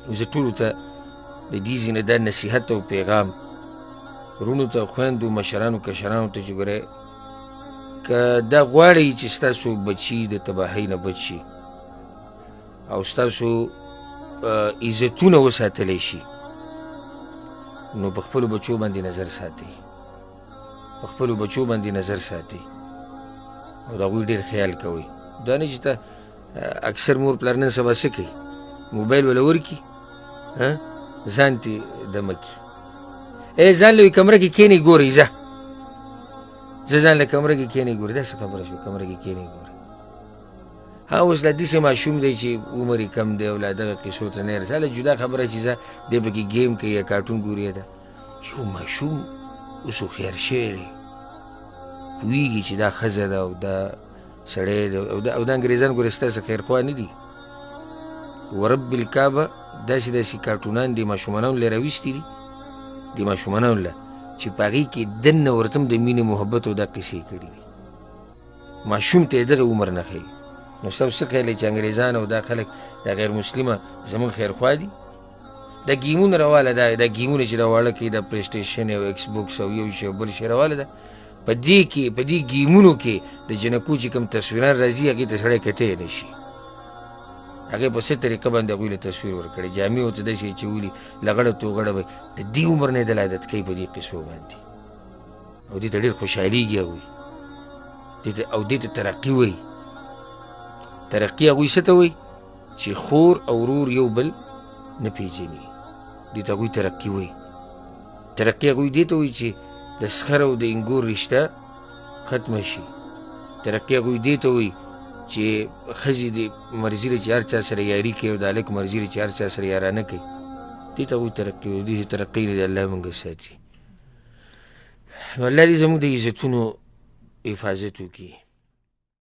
زه ټولو ته د دې ځینې دا نصیحت او پیغام وروڼو ته خویندو مشرانو کشرانو ته چې ګورئ که دا غواړئ چې ستاسو بچي د تباهۍ نه بچ شي او ستاسو عزتونه وساتلی شي نو په خپلو بچو باندې نظر ساتئ په خپلو بچو باندې نظر ساتئ او د هغوی ډېر خیال کوئ دا نه چې ته اکثر مور پلار نن سبا څه کوي موبایل وله ورکي ځان تې دمه کي ځان له کمره کې کښېنئ ګورئ ځه ځان له کمره کې کښېنئ ګورئ دا څه خبره شوه کمره کې کښېنئ ګورئ اوس لا داسې ماشوم دی چې عمر یې کم دی او لا دغه قصو ته نه رسي هله جدا خبره چې ځه دی پکې ګیم کوي یا کارټون ګوري ده یو ماشوم اوس هوښیار شوی دی پوهېږي چې دا ښځه ده او دا سړی دی او دا انګریزان ګورې ستاسې خیرخوا نه دي ورب الکعبه داسې داسې کارټونان دي ماشومانانو له راویستي دي د ماشومانانو له چې په هغې کې دننه ورته هم د مینې محبت او دا قصې کړي دي ماشوم ته یې دغه عمر نه ښایي نو ستاسو څه خیال دی چې انګریزان او دا خلک دا غیر مسلمه زموږ خیرخوا دي دا ګیمونه راواله دا ګیمونه چې راواله کوي دا پلی سټیشن او ایکس بوکس او یو شی او بل شی راواله ده په دې ګیمونو کې د جنکو چې کوم تصویران راځي هغې ته سړی کتی نه شي هغې په څه طریقه باندې هغوی له تصویر ورکړی جامې ورته داسې اچولي لغړه توغړه به د دې عمر نه یې دل عادت کوي په دې قصو باندې او دې ته ډېر خوشحالېږي هغوی او دې ته ترقي وایي ترقي هغوی څه ته وایي چې خور او ورور یو بل نه پېژني دې ته هغوی ترقي وایي ترقي هغوی دې ته وایي چې د سخر او د انګور رشته ختمه شي ترقي هغوی دې ته وایي چې ښځې د مرضي ده چې هر چا سره یاري کوي او د هلک مرضي ده چې هر چا سره یارانه کوي دې ته هغوی ترقي وایي داسې ترقي نه دی الله موږ ساتي نو الله دې زموږ د عزتونو حفاظت وکړي